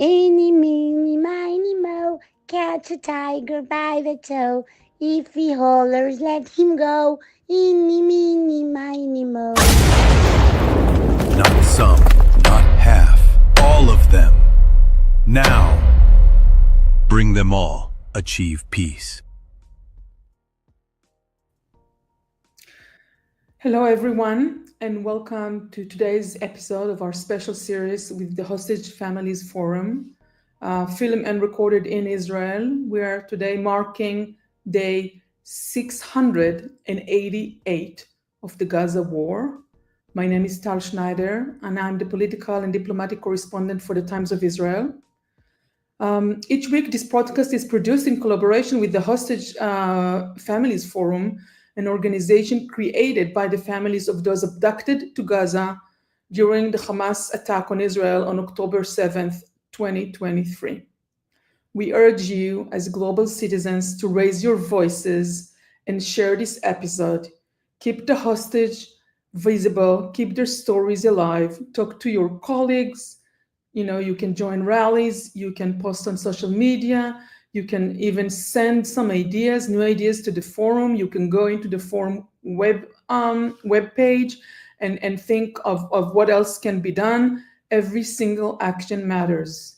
Eeny, meeny, miny, mo, catch a tiger by the toe. If he hollers, let him go. Eeny, meeny, miny, mo. Not some, not half, all of them. Now, bring them all, achieve peace. Hello, everyone, and welcome to today's episode of our special series with the Hostage Families Forum, filmed and recorded in Israel. We are today marking day 688 of the Gaza war. My name is Tal Schneider, and I'm the political and diplomatic correspondent for the Times of Israel. Each week, this podcast is produced in collaboration with the Hostage Families Forum, an organization created by the families of those abducted to Gaza during the Hamas attack on Israel on October 7th, 2023. We urge you as global citizens to raise your voices and share this episode. Keep the hostage visible, keep their stories alive, talk to your colleagues. You can join rallies, you can post on social media, you can even send some new ideas to the forum. You can go into the forum web page and think of what else can be done. Every single action matters.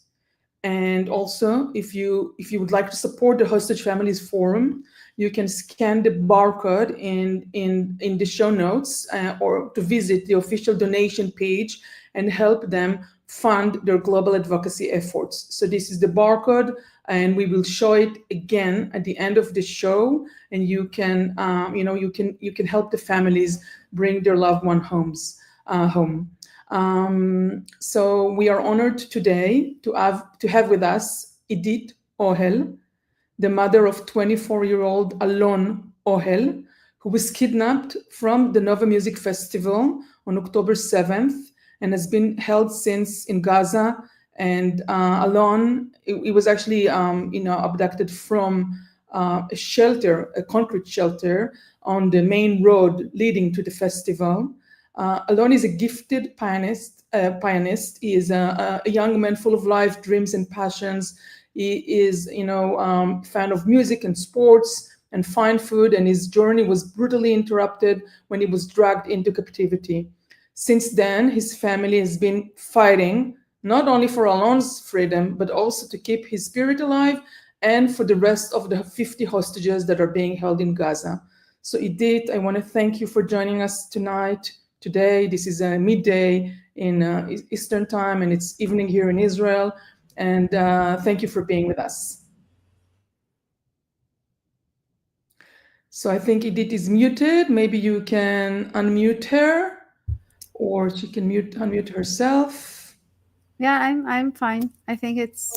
And also, if you would like to support the Hostage Families Forum, you can scan the barcode in the show notes or to visit the official donation page and help them fund their global advocacy efforts. So this is the barcode, and we will show it again at the end of the show. And you can you can help the families bring their loved one home. So we are honored today to have with us Idit Ohel, the mother of 24-year-old Alon Ohel, who was kidnapped from the Nova Music Festival on October 7th and has been held since in Gaza. And Alon, he was actually abducted from a shelter, a concrete shelter on the main road leading to the festival. Alon is a gifted pianist. He is a young man full of life, dreams, and passions. He is, fan of music and sports and fine food, and his journey was brutally interrupted when he was dragged into captivity. Since then, his family has been fighting not only for Alon's freedom, but also to keep his spirit alive and for the rest of the 50 hostages that are being held in Gaza. So, Idit, I want to thank you for joining us today. This is a midday in Eastern time, and it's evening here in Israel. And thank you for being with us. So I think Idit is muted. Maybe you can unmute her, or she can unmute herself. Yeah, I'm fine. I think it's...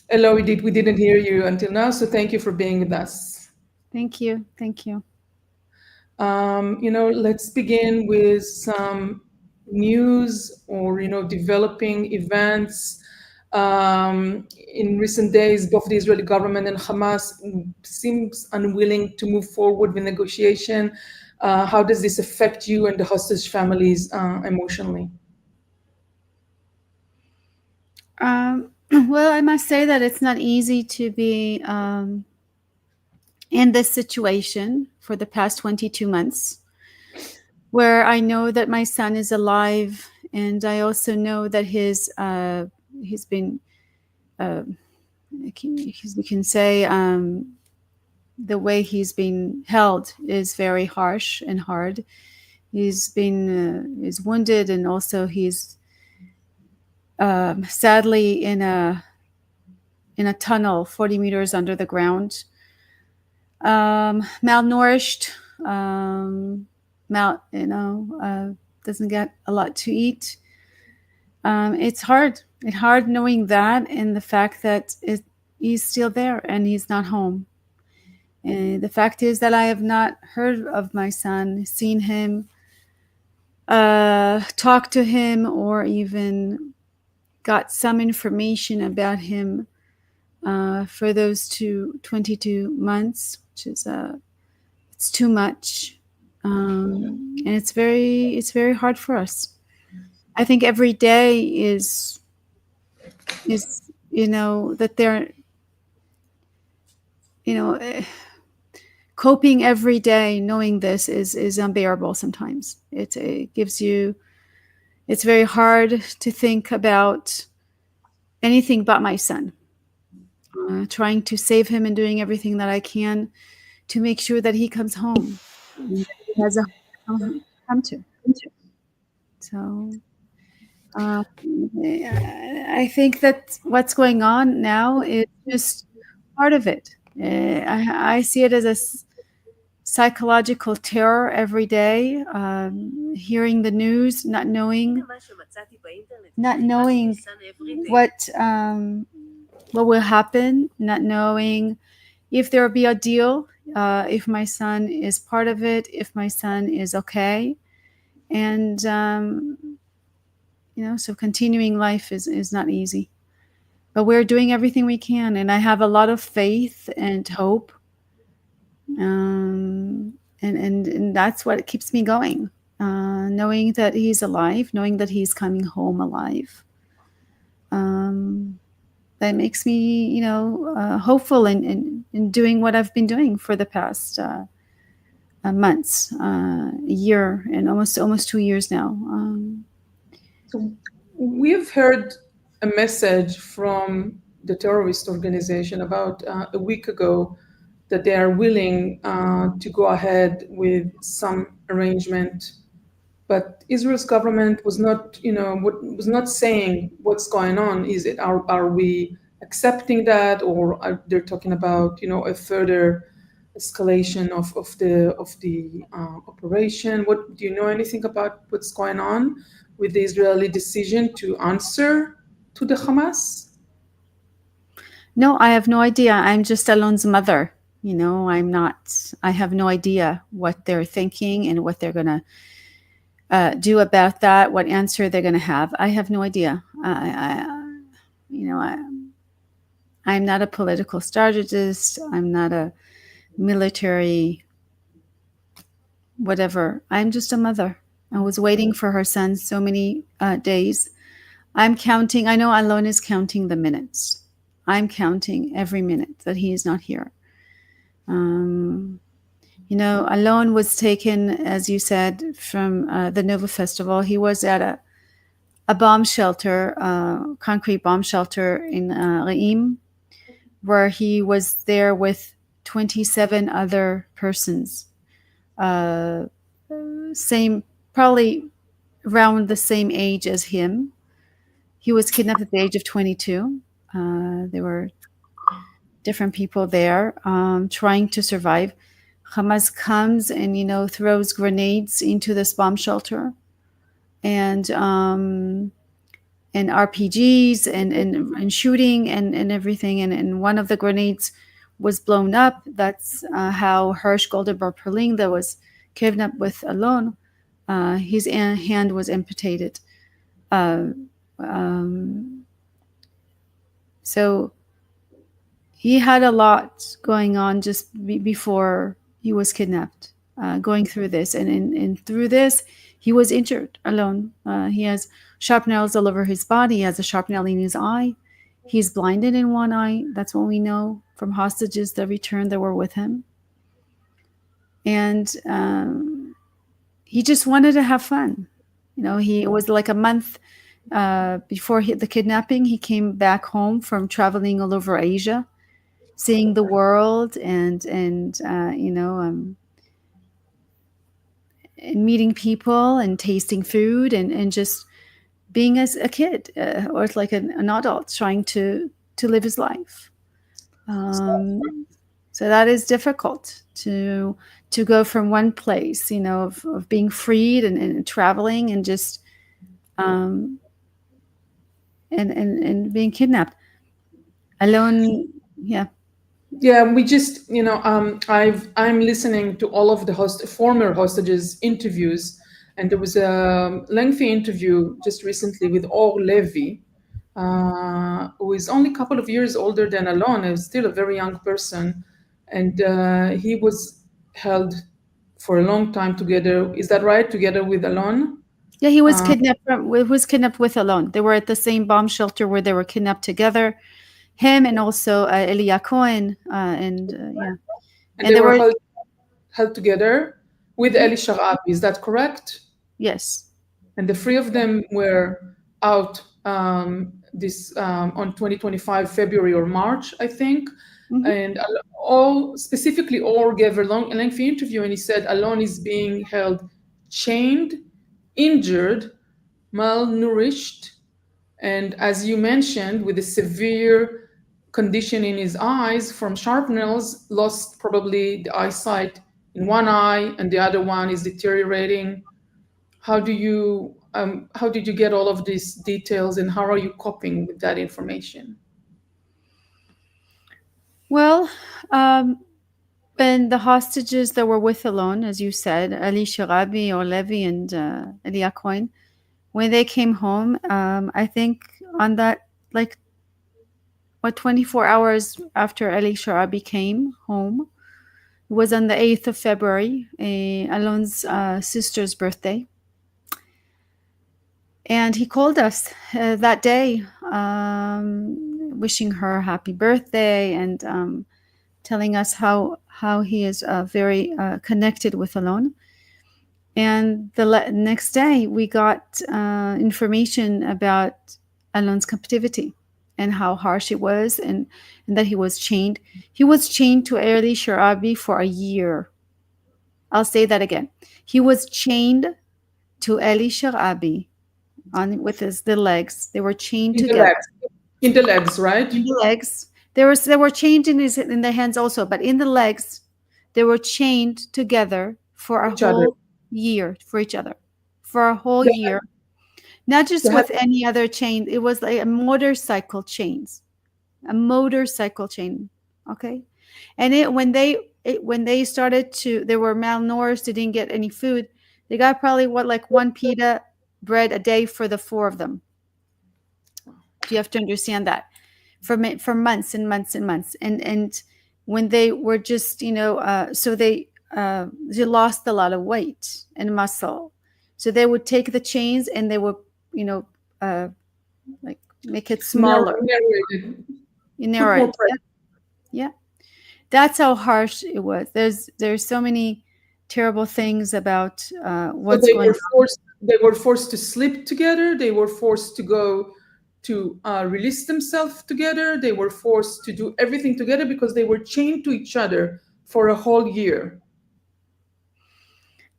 Hello, Idit. We didn't hear you until now, so thank you for being with us. Thank you. Thank you. Let's begin with some news or, developing events. In recent days, both the Israeli government and Hamas seems unwilling to move forward with negotiation. How does this affect you and the hostage families emotionally? Well, I must say that it's not easy to be in this situation for the past 22 months, where I know that my son is alive, and I also know that he's been, we can say, the way he's been held is very harsh and hard. He's been is wounded, and also he's sadly in a tunnel 40 meters under the ground, malnourished, doesn't get a lot to eat. It's hard. It's hard knowing that, and the fact that he's still there and he's not home. And the fact is that I have not heard of my son, seen him, talked to him, or even got some information about him for those 22 months, which is it's too much, and it's very hard for us. I think every day is is, that they're, coping every day knowing this is unbearable sometimes. It gives you, it's very hard to think about anything but my son. Trying to save him and doing everything that I can to make sure that he comes home and that he has a home to come to. So I think that what's going on now is just part of it. I see it as a psychological terror every day, hearing the news, not knowing what will happen, not knowing if there will be a deal, if my son is part of it, if my son is okay. And, so continuing life is not easy. But we're doing everything we can. And I have a lot of faith and hope. And that's what keeps me going. Knowing that he's alive, knowing that he's coming home alive. That makes me, hopeful in doing what I've been doing for the past months, a year, and almost 2 years now. So we've heard a message from the terrorist organization about a week ago that they are willing to go ahead with some arrangement, but Israel's government was not, was not saying what's going on. Are we accepting that, or they're talking about, a further escalation of the operation? What do you know anything about what's going on with the Israeli decision to answer to the Hamas? No, I have no idea. I'm just Alon's mother. I have no idea what they're thinking and what they're going to do about that, what answer they're going to have. I have no idea. I'm not a political strategist. I'm not a military whatever. I'm just a mother. I was waiting for her son so many days. I'm counting. I know Alon is counting the minutes. I'm counting every minute that he is not here. Alon was taken, as you said, from the Nova Festival. He was at a bomb shelter, concrete bomb shelter in Re'im, where he was there with 27 other persons. Probably around the same age as him. He was kidnapped at the age of 22. There were different people there trying to survive. Hamas comes and, throws grenades into this bomb shelter and RPGs and shooting and everything. And one of the grenades was blown up. That's how Hirsch Goldenberg-Perling, that was kidnapped with Alon, his hand was amputated. So he had a lot going on just before he was kidnapped, going through this. And through this, he was injured, Alon. He has sharp nails all over his body. He has a sharp nail in his eye. He's blinded in one eye. That's what we know from hostages that returned that were with him. And he just wanted to have fun. It was like a month before the kidnapping. He came back home from traveling all over Asia, seeing the world and meeting people and tasting food and just being as a kid or like an adult trying to live his life. So that is difficult to go from one place, of being freed and traveling and just and being kidnapped. Alon, yeah. Yeah, we just, I'm listening to all of the former hostages interviews, and there was a lengthy interview just recently with Or Levy, who is only a couple of years older than Alon, is still a very young person, and he was held for a long time together. Is that right? Together with Alon? Yeah, he was kidnapped with Alon. They were at the same bomb shelter where they were kidnapped together. Him and also Elia Cohen, and yeah, And and they they were were held together with Mhm. Eli Sharabi. Is that correct? Yes. And the three of them were out this on 2025 February or March, I think. Hmm. And all specifically, Or gave a lengthy interview, and he said Alon is being held chained, injured, malnourished, and as you mentioned, with a severe condition in his eyes from sharpnels, lost probably the eyesight in one eye, and the other one is deteriorating. How did you get all of these details, and how are you coping with that information? Well, and the hostages that were with Alon, as you said, Ali Sharabi, or Levi, and Elia Cohen, when they came home, I think on that, like, 24 hours after Ali Sharabi came home, it was on the 8th of February, Alon's sister's birthday. And he called us that day, wishing her happy birthday, and telling us how he is very connected with Alon. And the next day, we got information about Alon's captivity and how harsh it was, and that he was chained. He was chained to Ali Sharabi for a year. I'll say that again. He was chained to Ali Sharabi with the legs. They were chained In the together. legs, in the legs, right? In the legs. They were chained in the hands also, but in the legs, they were chained together for a Each other. whole year, for each other, for a whole They year. Not just they had with any other chain. It was like a motorcycle chain. Okay. And when they started to, they were malnourished, they didn't get any food. They got probably like one pita bread a day for the four of them. You have to understand that for months and months and months. And when they were just, so they lost a lot of weight and muscle. So they would take the chains and they would, like make it smaller. narrated. Narrow Put more it. pressure. Yeah. That's how harsh it was. There's so many terrible things about So what's going on. they were forced to sleep together. They were forced to go to release themselves together. They were forced to do everything together because they were chained to each other for a whole year.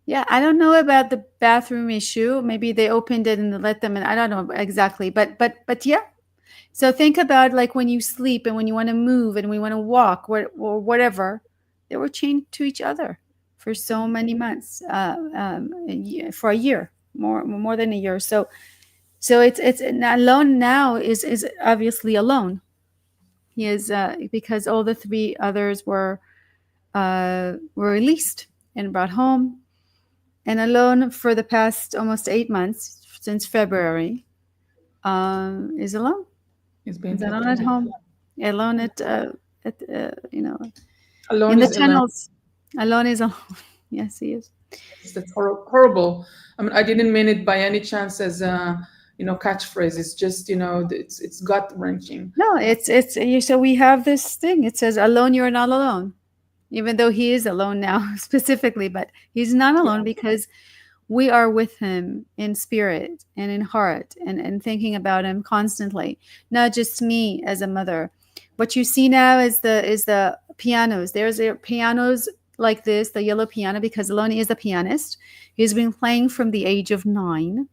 Yeah, I don't know about the bathroom issue. Maybe they opened it and let them in. I don't know exactly, but yeah. So think about like when you sleep and when you want to move and we want to walk or whatever. They were chained to each other for so many months, for a year, more than a year. So it's Alone now is obviously alone. He is because all the three others were released and brought home, and Alone for the past almost 8 months since February is alone. It's being He's held alone at together. home, alone at Alone in the is alone. tunnels. Alone is alone. Yes, he is. That's horrible. I mean, I didn't mean it by any chance as a catchphrase. It's just it's gut wrenching. No, so we have this thing. It says, "Alone, you're not alone," even though he is alone now specifically, but he's not alone because we are with him in spirit and in heart and thinking about him constantly. Not just me as a mother. What you see now is the pianos. There's pianos like this, the yellow piano, because Alon is the pianist. He's been playing from the age of 9.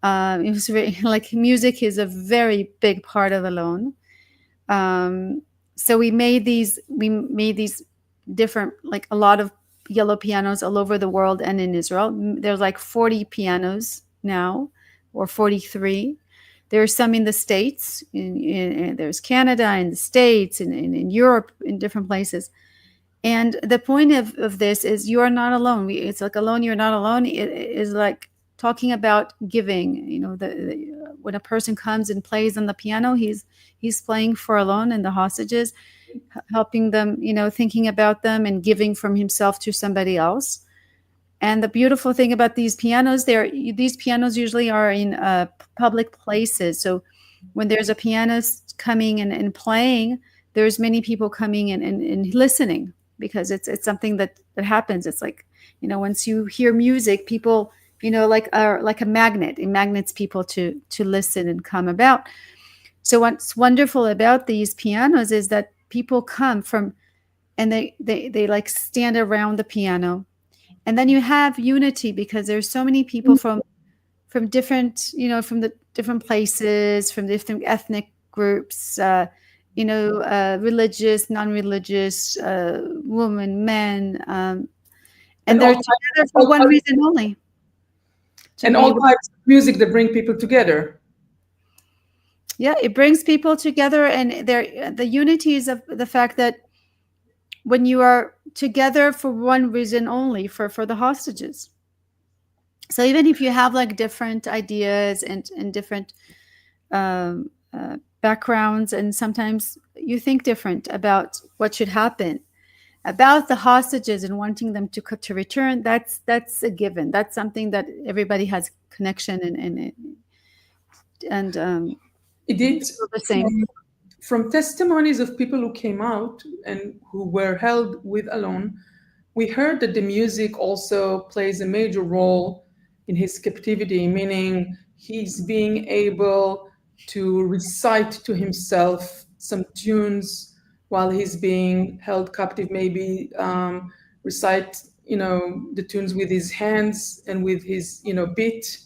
It was very, like, music is a very big part of Alon. So we made these different, like a lot of yellow pianos all over the world and in Israel. There's like 40 pianos now, or 43. There are some in the States, there's Canada in the States, and in Europe, in different places. And the point of this is you are not alone. It's like Alone, you're not alone. It is like talking about giving. When a person comes and plays on the piano, he's playing for Alon and the hostages, helping them, thinking about them and giving from himself to somebody else. And the beautiful thing about these pianos, these pianos usually are in public places. So when there's a pianist coming and playing, there's many people coming and listening, because it's something that happens. It's like, once you hear music, people, like a magnet. It magnets people to listen and come about. So what's wonderful about these pianos is that people come from, and they like stand around the piano, and then you have unity, because there's so many people from different, from the different places, from different ethnic groups, religious, non-religious, women, men, and they're together for one reason only. And all types of music that bring people together. Yeah, it brings people together, and the unity is of the fact that when you are together for one reason only, for the hostages. So even if you have like different ideas and different backgrounds, and sometimes you think different about what should happen about the hostages and wanting them to return, that's a given. That's something that everybody has connection and Idit, the same. From testimonies of people who came out and who were held with Alon, we heard that the music also plays a major role in his captivity, meaning he's being able to recite to himself some tunes while he's being held captive, maybe recite, the tunes with his hands and with his, beat,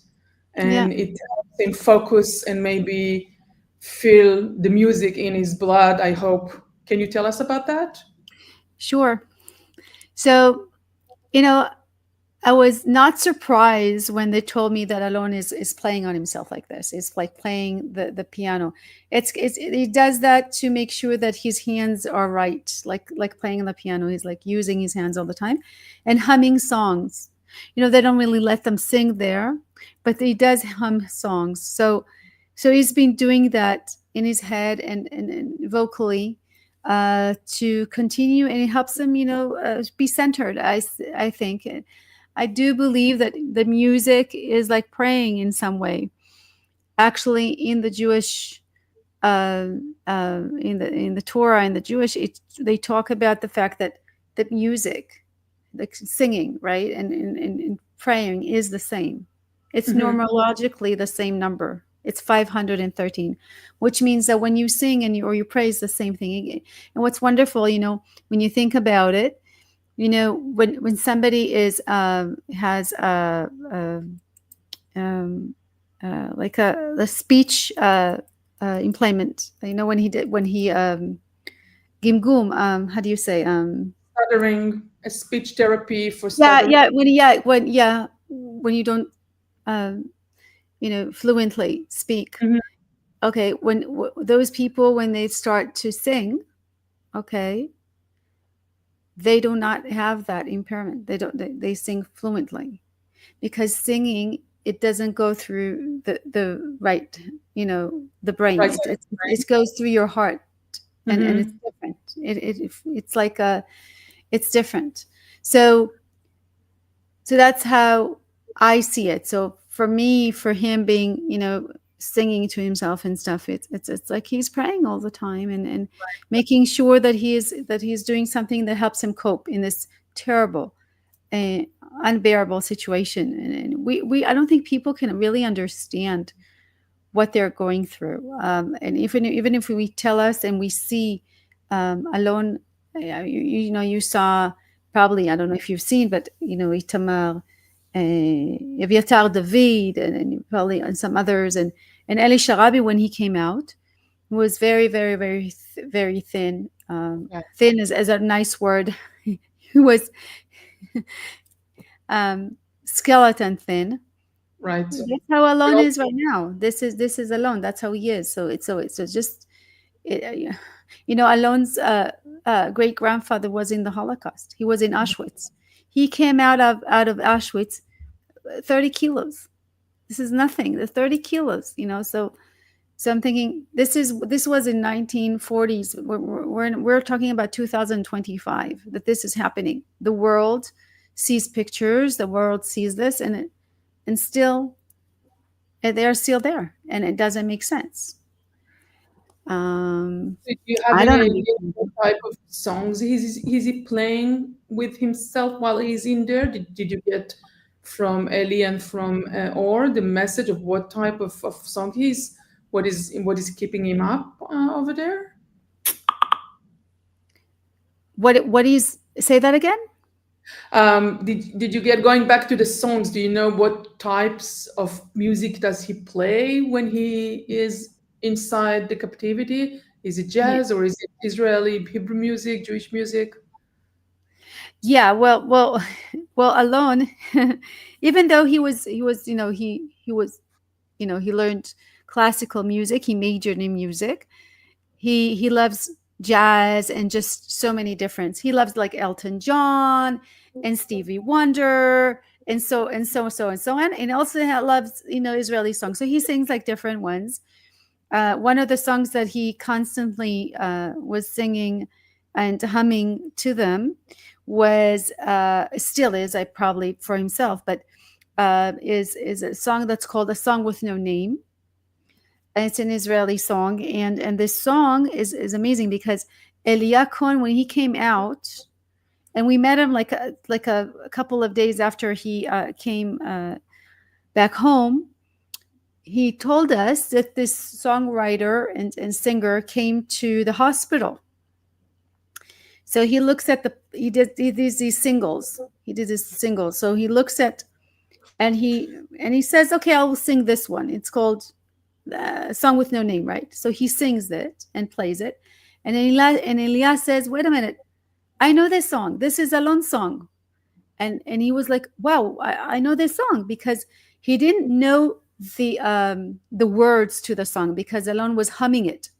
and it helps him focus and maybe feel the music in his blood, I hope. Can you tell us about that? Sure. So, I was not surprised when they told me that Alon is playing on himself like this. It's like playing the piano. He does that to make sure that his hands are right, like playing on the piano. He's like using his hands all the time and humming songs. They don't really let them sing there, but he does hum songs. So he's been doing that in his head and vocally to continue, and it helps him, be centered. I think. I do believe that the music is like praying in some way. Actually, in the Jewish, in the Torah, in the Jewish, they talk about the fact that the music, like singing, right, and praying is the same. It's numerologically the same number. It's 513, which means that when you sing or you praise, the same thing. And what's wonderful, when you think about it, when somebody has like the speech implement, when he gimgum, how do you say, stuttering, a speech therapy for stuttering. When you don't fluently speak. Okay, when those people, when they start to sing, okay, they do not have that impairment. They sing fluently, because singing, it doesn't go through the right, the brain. Right. It goes through your heart, and it's different. It's like it's different. So that's how I see it. So for me, for him being, singing to himself and stuff, it's like he's praying all the time and making sure that he's doing something that helps him cope in this terrible, unbearable situation. And we I don't think people can really understand what they're going through. And even if we tell us and we see Alon, you saw, probably, I don't know if you've seen, but Itamar, Eviatar David, and probably and some others, and Eli Sharabi, when he came out, was very, very, very, very thin. Thin is a nice word. He was skeleton thin. Right. That's how Alon is right now. This is Alon. That's how he is. So it's just, Alon's great grandfather was in the Holocaust. He was in Auschwitz. He came out of Auschwitz 30 kilos. This is nothing. The 30 kilos, So I'm thinking this was in 1940s. We're talking about 2025 that this is happening. The world sees pictures, the world sees this, and still they're still there, and it doesn't make sense. Do you have I any don't idea understand. what type of songs is he playing with himself while he's in there? Did you get from Ellie and from Or the message of what type of song what is keeping him up over there? What is, say that again? Did you get going back to the songs? Do you know what types of music does he play when he is inside the captivity? Is it Yeah, jazz or is it Israeli Hebrew music, Jewish music? yeah. Well, Alon, even though he was, he was, he learned classical music. He majored in music. He loves jazz and just so many different. He loves like Elton John and Stevie Wonder and so on. And also loves Israeli songs. So he sings like different ones. One of the songs that he constantly was singing and humming to them was still is, I probably for himself, but is a song that's called "A Song with No Name." And it's an Israeli song, and this song is amazing because Eliakon, when he came out, and we met him like a couple of days after he came back home. He told us that this songwriter and singer came to the hospital. So he looks at he did these singles. He did this single. So he looks at and he says, "Okay, I will sing this one. It's called Song with No Name," right? So he sings it and plays it, and Elias says, "Wait a minute, I know this song. This is Alon's song." And he was like, "Wow, I know this song," because he didn't know the words to the song because Alon was humming it,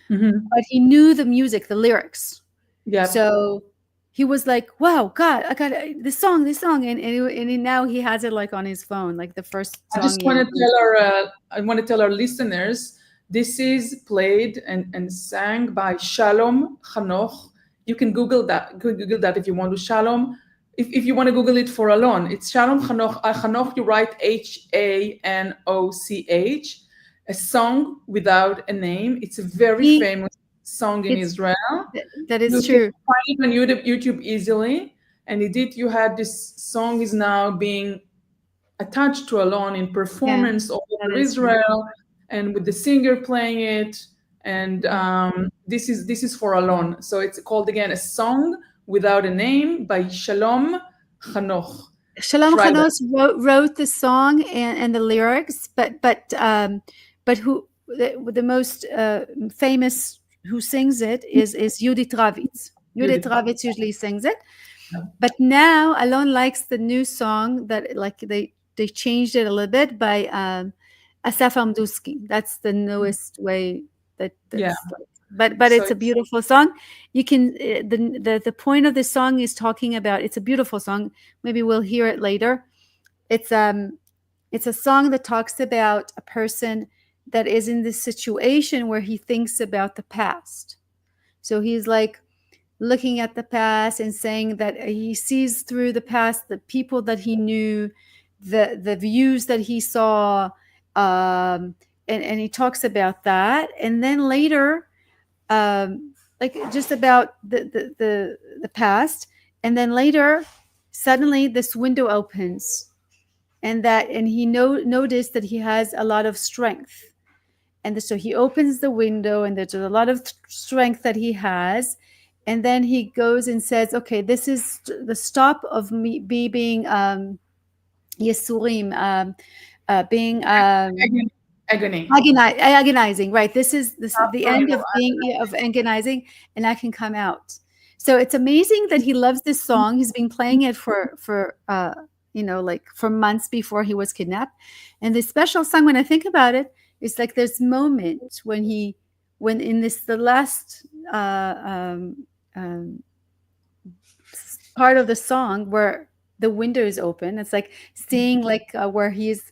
Mm-hmm. but he knew the music, the lyrics. Yeah. So he was like, "Wow, God, I got this song," and now he has it like on his phone, like the first I song just he want ever. to tell our listeners, this is played and sang by Shalom Hanoch. You can Google that if you want to. Shalom, if you want to Google it for Alon, it's Shalom Hanoch. Hanoch, you write Hanoch, a song without a name. It's a very He, famous song in it's Israel. that You is can true. find it on YouTube easily. And Edith, you had this song is now being attached to Alon in Yeah, performance all that over is true. Israel, and with the singer playing it. And this is for Alon. So it's called again "A Song Without a Name" by Shalom Hanoch. Shalom Try that. Chanos wrote the song and the lyrics, but who the most famous who sings it is Judith Ravitz. Judith Judith. Ravitz usually sings it, but now Alon likes the new song that like they changed it a little bit by Asaf Amdusky. That's the newest way Yeah. that's like, but So it's a it's beautiful song. You can the point of this song is talking about, it's a beautiful song. Maybe we'll hear it later. It's a song that talks about a person that is in this situation where he thinks about the past. So he's like looking at the past and saying that he sees through the past the people that he knew, the views that he saw, and he talks about that. And then later, like just about the past, and then later, suddenly this window opens, and he noticed that he has a lot of strength, and so he opens the window, and there's a lot of strength that he has. And then he goes and says, "Okay, this is the stop of me being Yesurim, being agony. agonizing, right? This is the Suffering end or of being of agonizing, and I can come out." So it's amazing that he loves this song. He's been playing it for like for months before he was kidnapped. And this special song, when I think about it, it's like this moment when in this the last um, part of the song where the window is open. It's like seeing like where he's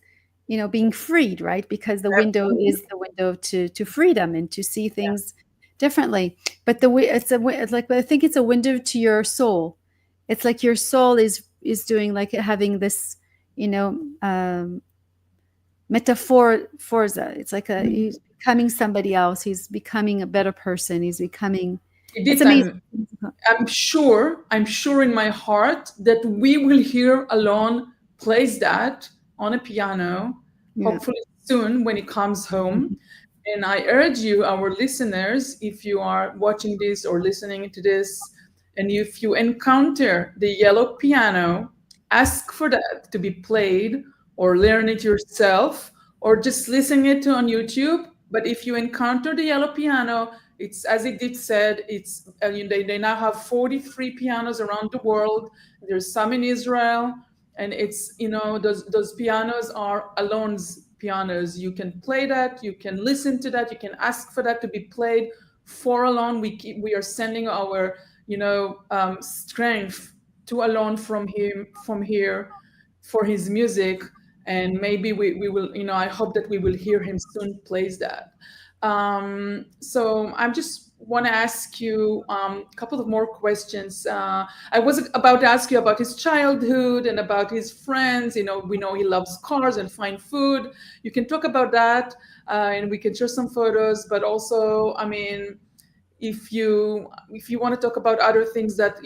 being freed, right? Because the window is the window to freedom and to see things differently. But it's like, I think it's a window to your soul. It's like your soul is is doing, like having this, you know, metaphor forza. It's like he's becoming somebody else. He's becoming a better person. He's becoming. It's Edith, amazing. I'm sure in my heart that we will hear Alon plays that on a piano, Yeah. hopefully soon when he comes home. And I urge you, our listeners, if you are watching this or listening to this, and if you encounter the yellow piano, ask for that to be played or learn it yourself or just listen it to on YouTube. But if you encounter the yellow piano, it's as Edith said, it's they now have 43 pianos around the world. There's some in Israel, and it's those pianos are Alon's pianos. You can play that, you can listen to that, you can ask for that to be played for Alon. We are sending our strength to Alon from here for his music, and maybe we will, I hope that we will hear him soon plays that. So I just want to ask you a couple of more questions. I was about to ask you about his childhood and about his friends. We know he loves cars and fine food. You can talk about that, and we can share some photos. But also, I mean, if you want to talk about other things that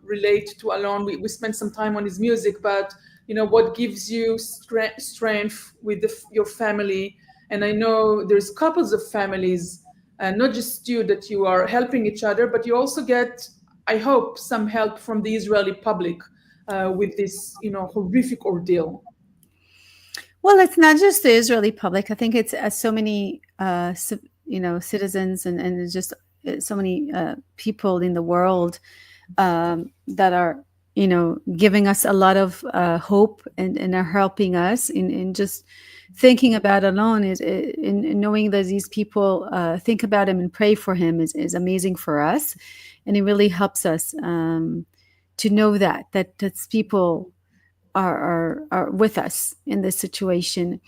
relate to Alon, we spent some time on his music, but what gives you strength with your family. And I know there's couples of families, not just you, that you are helping each other, but you also get, I hope, some help from the Israeli public with this horrific ordeal. Well, it's not just the Israeli public. I think it's so many citizens and just so many people in the world that are giving us a lot of hope and are helping us in just thinking about Alon, in knowing that these people think about him and pray for him is amazing for us, and it really helps us to know that people are with us in this situation.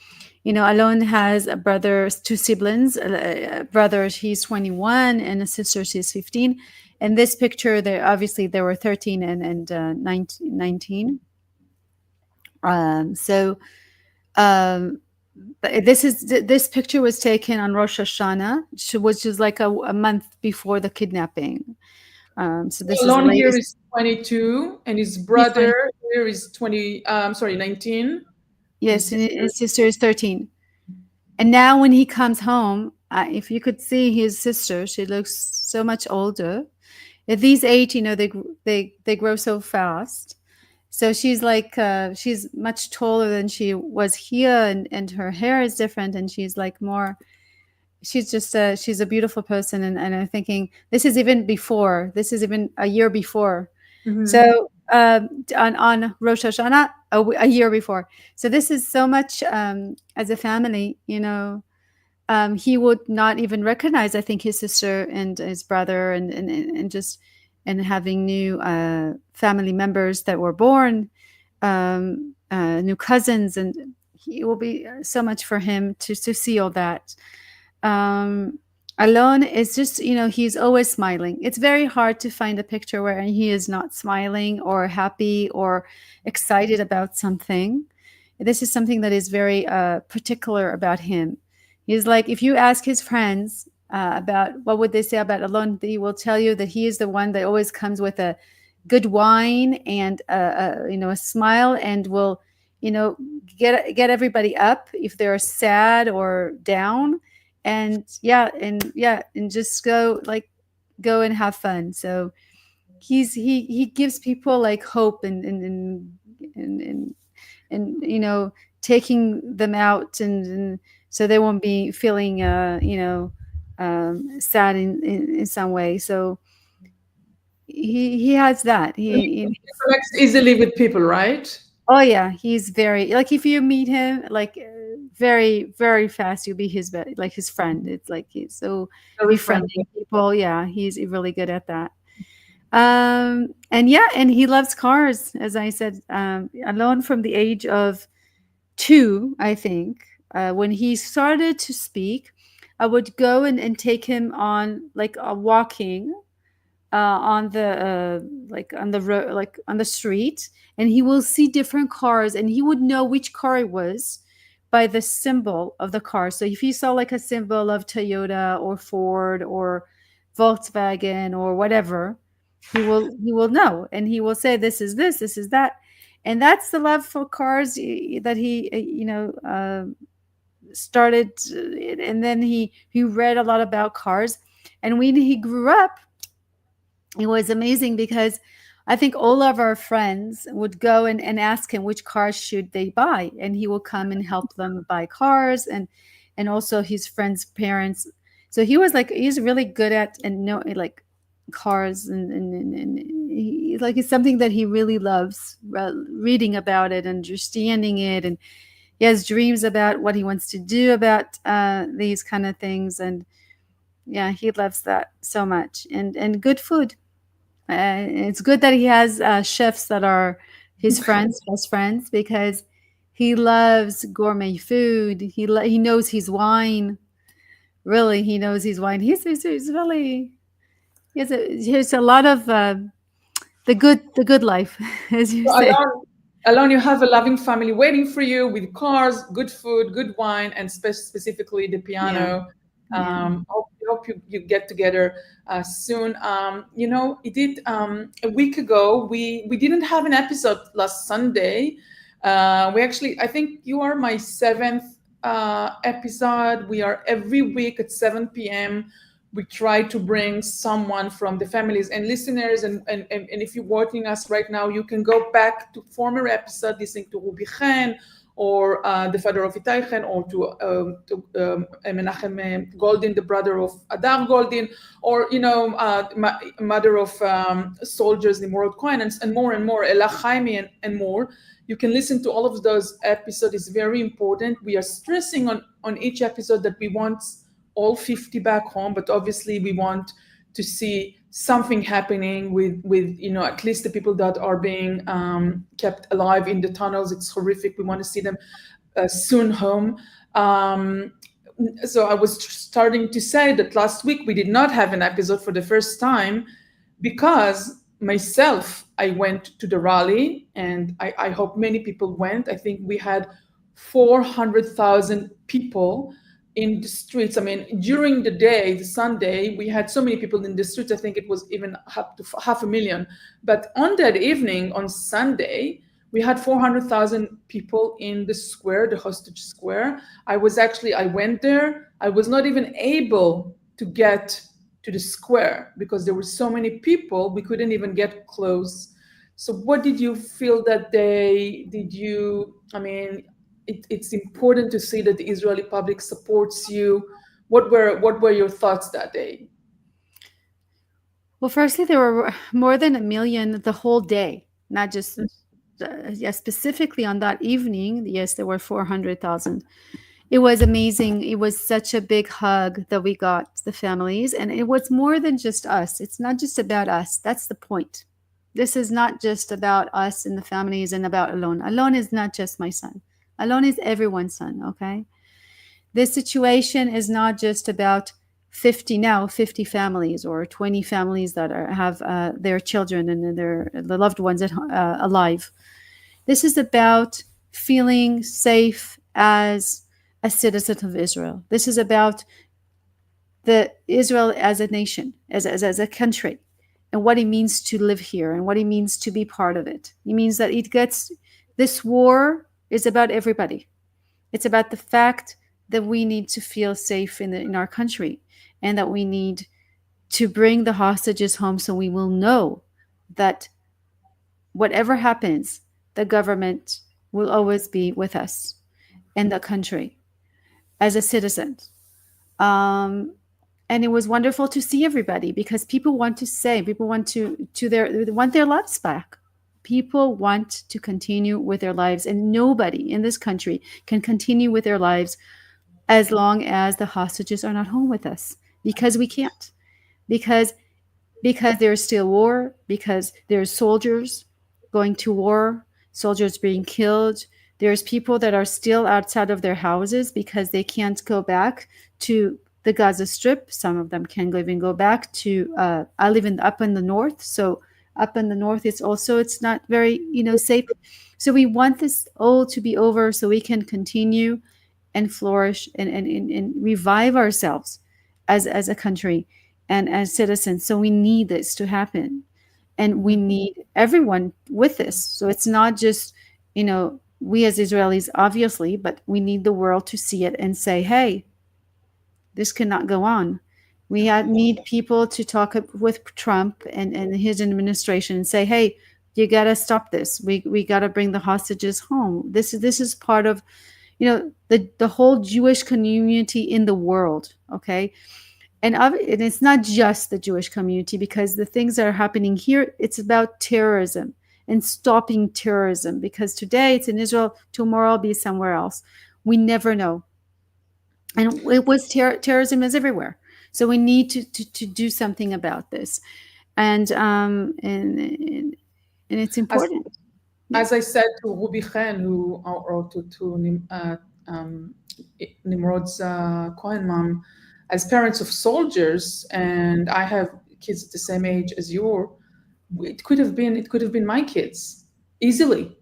Alon has a brother, two siblings. A brother, he's 21, and a sister, she's 15. And this picture, there were 13 and 19. This picture was taken on Rosh Hashanah, which is like a month before the kidnapping. So this Alon is here is 22, and his brother here is 19. Yes, and his sister is 13. And now when he comes home, if you could see his sister, she looks so much older. At these age, they grow so fast. So she's like, she's much taller than she was here, and her hair is different, and she's like more, she's just, she's a beautiful person. And I'm thinking, this is even a year before. Mm-hmm. So on Rosh Hashanah, a year before. So this is so much, as a family, he would not even recognize, I think, his sister and his brother, and just, and having new family members that were born, new cousins, and it will be so much for him to see all that. Alon is just, he's always smiling. It's very hard to find a picture where he is not smiling or happy or excited about something. This is something that is very particular about him. He's like, if you ask his friends about what would they say about Alon, they will tell you that he is the one that always comes with a good wine and a smile, and will get everybody up if they're sad or down, and just go and have fun. So he gives people like hope and taking them out, and so they won't be feeling sad in some way. So he has that. He connects easily with people, right? Oh yeah, he's very, like, if you meet him, like, very, very fast, you'll be his friend. It's like he's so befriending people. Yeah, he's really good at that. And he loves cars, as I said. Alon, from the age of 2, I think, when he started to speak, I would go and take him on like a walking on the like on the road, like on the street, and he will see different cars, and he would know which car it was by the symbol of the car. So if he saw like a symbol of Toyota or Ford or Volkswagen or whatever, he will know, and he will say, this is this, this is that. And that's the love for cars that he started. And then he read a lot about cars. And when he grew up, it was amazing because I think all of our friends would go and ask him which cars should they buy, and he will come and help them buy cars, and also his friends' parents. So he's really good at and know like cars, and like it's something that he really loves, reading about it, understanding it, and he has dreams about what he wants to do about these kind of things. And yeah, he loves that so much. And good food. It's good that he has chefs that are his friends, best friends, because he loves gourmet food. He knows his wine. Really, he knows his wine. He's really here's a lot of the good life, as you So say. Alon, you have a loving family waiting for you with cars, good food, good wine, and specifically the piano. Yeah. Hope you get together soon. Edith, a week ago, we didn't have an episode last Sunday. I think you are my seventh episode. We are every week at 7 p.m. We try to bring someone from the families and listeners. And if you're watching us right now, you can go back to former episode, listening to Ruby Chen, or the father of Itai Chen, or to Menachem Goldin, the brother of Adar Goldin, or mother of soldiers Nimrod Cohen, and more, Ella Chaimi, and more. You can listen to all of those episodes. It's very important. We are stressing on each episode that we want all 50 back home, but obviously we want to see something happening with at least the people that are being kept alive in the tunnels. It's horrific. We want to see them soon home. So I was starting to say that last week we did not have an episode for the first time because myself, I went to the rally, and I hope many people went. I think we had 400,000 people in the streets. I mean, during the day, the Sunday, we had so many people in the streets. I think it was even up to 500,000. But on that evening, on Sunday, we had 400,000 people in the square, the hostage square. I went there. I was not even able to get to the square because there were so many people, we couldn't even get close. So what did you feel that day? It's important to see that the Israeli public supports you. What were your thoughts that day? Well, firstly, there were more than 1 million the whole day, not just specifically on that evening. Yes, there were 400,000. It was amazing. It was such a big hug that we got, the families, and it was more than just us. It's not just about us. That's the point. This is not just about us and the families and about Alon. Alon is not just my son. Alon is everyone's son, okay? This situation is not just about 50 families or 20 families that have their children and the loved ones alive. This is about feeling safe as a citizen of Israel. This is about Israel as a nation, as a country, and what it means to live here and what it means to be part of it. It means that this war is about everybody. It's about the fact that we need to feel safe in our country, and that we need to bring the hostages home, so we will know that whatever happens, the government will always be with us and the country as a citizen. And it was wonderful to see everybody, because people want their lives back. People want to continue with their lives, and nobody in this country can continue with their lives as long as the hostages are not home with us, because we can't, because there's still war, because there's soldiers going to war, soldiers being killed. There's people that are still outside of their houses because they can't go back to the Gaza Strip. Some of them can even go back to. I live up in the north, so up in the north, it's not very safe. So we want this all to be over, so we can continue and flourish and revive ourselves as a country and as citizens. So we need this to happen, and we need everyone with this. So it's not just we as Israelis, obviously, but we need the world to see it and say, hey, this cannot go on. We need people to talk with Trump and his administration and say, hey, you got to stop this. We got to bring the hostages home. This is part of the whole Jewish community in the world. Okay. And it's not just the Jewish community, because the things that are happening here, it's about terrorism and stopping terrorism, because today it's in Israel, tomorrow it'll be somewhere else. We never know. And it was terrorism is everywhere. So we need to do something about this. And it's important. As I said to Ruby Chen, or to Nimrod's Cohen mom, as parents of soldiers, and I have kids at the same age as you, it could have been my kids easily,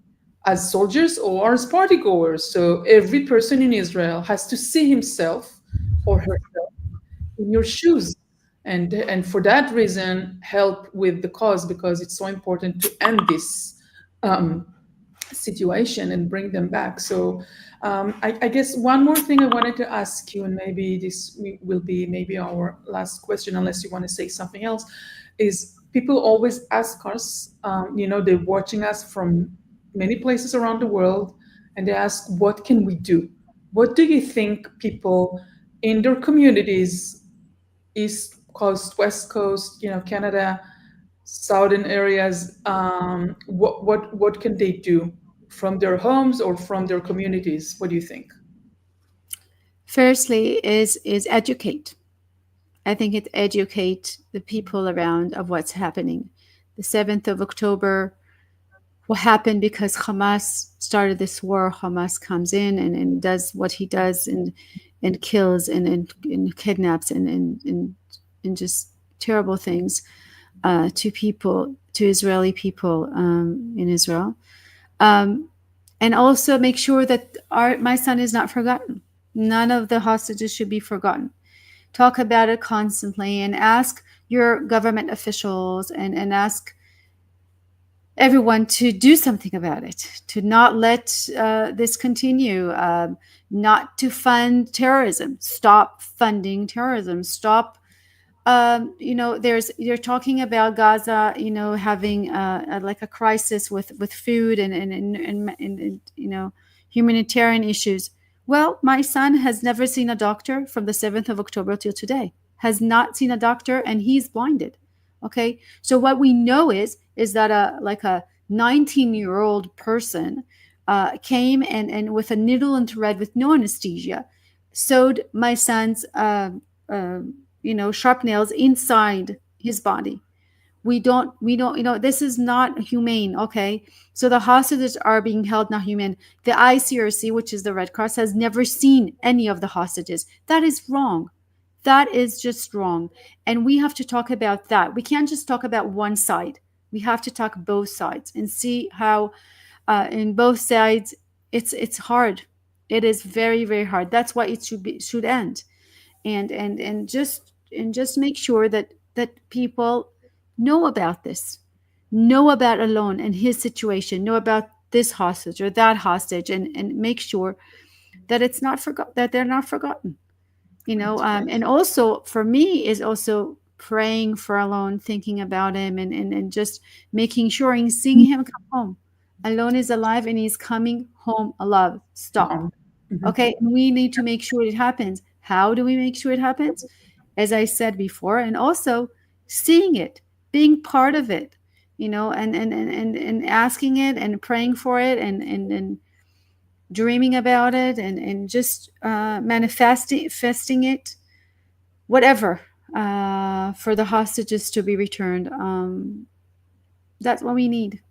as soldiers or as party goers. So every person in Israel has to see himself or herself in your shoes, and for that reason help with the cause, because it's so important to end this situation and bring them back. So I guess one more thing I wanted to ask you, and maybe this will be maybe our last question, unless you want to say something else, is people always ask us, they're watching us from many places around the world, and they ask, what can we do? What do you think people in their communities, East Coast, West Coast, Canada, southern areas, what can they do from their homes or from their communities? What do you think? Firstly is educate. I think it's educate the people around of what's happening. The 7th of October will happen because Hamas started this war. Hamas comes in and does what he does and kills and kidnaps and just terrible things to people, to Israeli people in Israel. And also make sure that my son is not forgotten. None of the hostages should be forgotten. Talk about it constantly and ask your government officials and ask everyone to do something about it, to not let this continue, not to fund terrorism. Stop funding terrorism. Stop. You're talking about Gaza, having like a crisis with food and humanitarian issues. Well, my son has never seen a doctor from the 7th of October till today. Has not seen a doctor, and he's blinded. Okay, so what we know is that a 19-year-old person came and with a needle and thread with no anesthesia sewed my son's sharp nails inside his body. We don't, this is not humane. Okay. So the hostages are being held not human. The ICRC, which is the Red Cross, has never seen any of the hostages. That is wrong. That is just wrong. And we have to talk about that. We can't just talk about one side. We have to talk both sides and see how in both sides it's hard. It is very, very hard. That's why it should end. And just make sure that people know about this, know about Alon and his situation, know about this hostage or that hostage, and make sure that it's not that they're not forgotten. And also for me is also praying for Alon, thinking about him and just making sure and seeing him come home. Alon is alive and he's coming home alive. Stop. Mm-hmm. Okay. We need to make sure it happens. How do we make sure it happens? As I said before, and also seeing it, being part of it, and asking it and praying for it and dreaming about it and just manifesting it, whatever, for the hostages to be returned. That's what we need.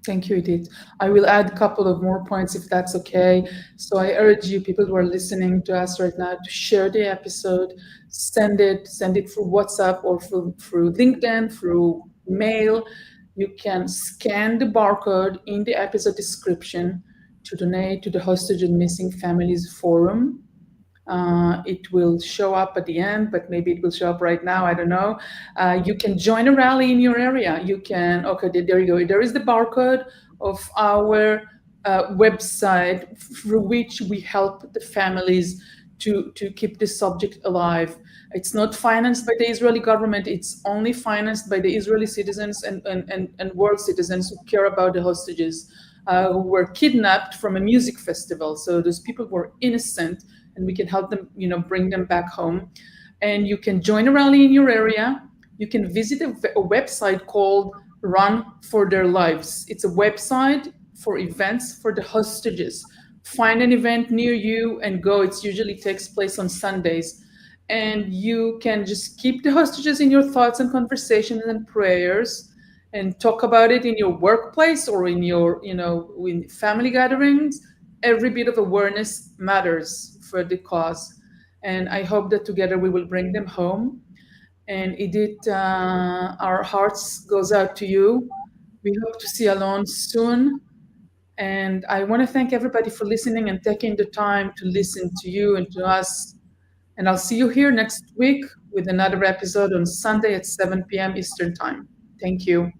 Thank you, Edith. I will add a couple of more points if that's okay. So I urge you, people who are listening to us right now, to share the episode, send it through WhatsApp or through LinkedIn, through mail. You can scan the barcode in the episode description to donate to the Hostage and Missing Families Forum. It will show up at the end, but maybe it will show up right now. I don't know. You can join a rally in your area. You can, okay, there you go. There is the barcode of our website through which we help the families to keep this subject alive. It's not financed by the Israeli government. It's only financed by the Israeli citizens and world citizens who care about the hostages who were kidnapped from a music festival. So those people were innocent, and we can help them, bring them back home. And you can join a rally in your area. You can visit a website called Run for Their Lives. It's a website for events for the hostages. Find an event near you and go. It usually takes place on Sundays. And you can just keep the hostages in your thoughts and conversations and prayers, and talk about it in your workplace or in your, in family gatherings. Every bit of awareness matters for the cause. And I hope that together we will bring them home. And Edith, our hearts goes out to you. We hope to see Alon soon. And I want to thank everybody for listening and taking the time to listen to you and to us. And I'll see you here next week with another episode on Sunday at 7 p.m. Eastern Time. Thank you.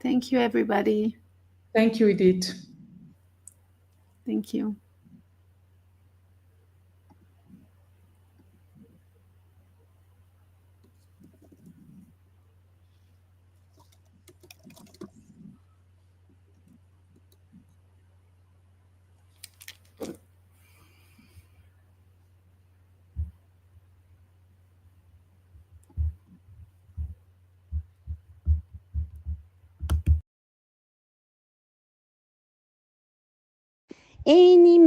Thank you, everybody. Thank you, Edith. Thank you. Any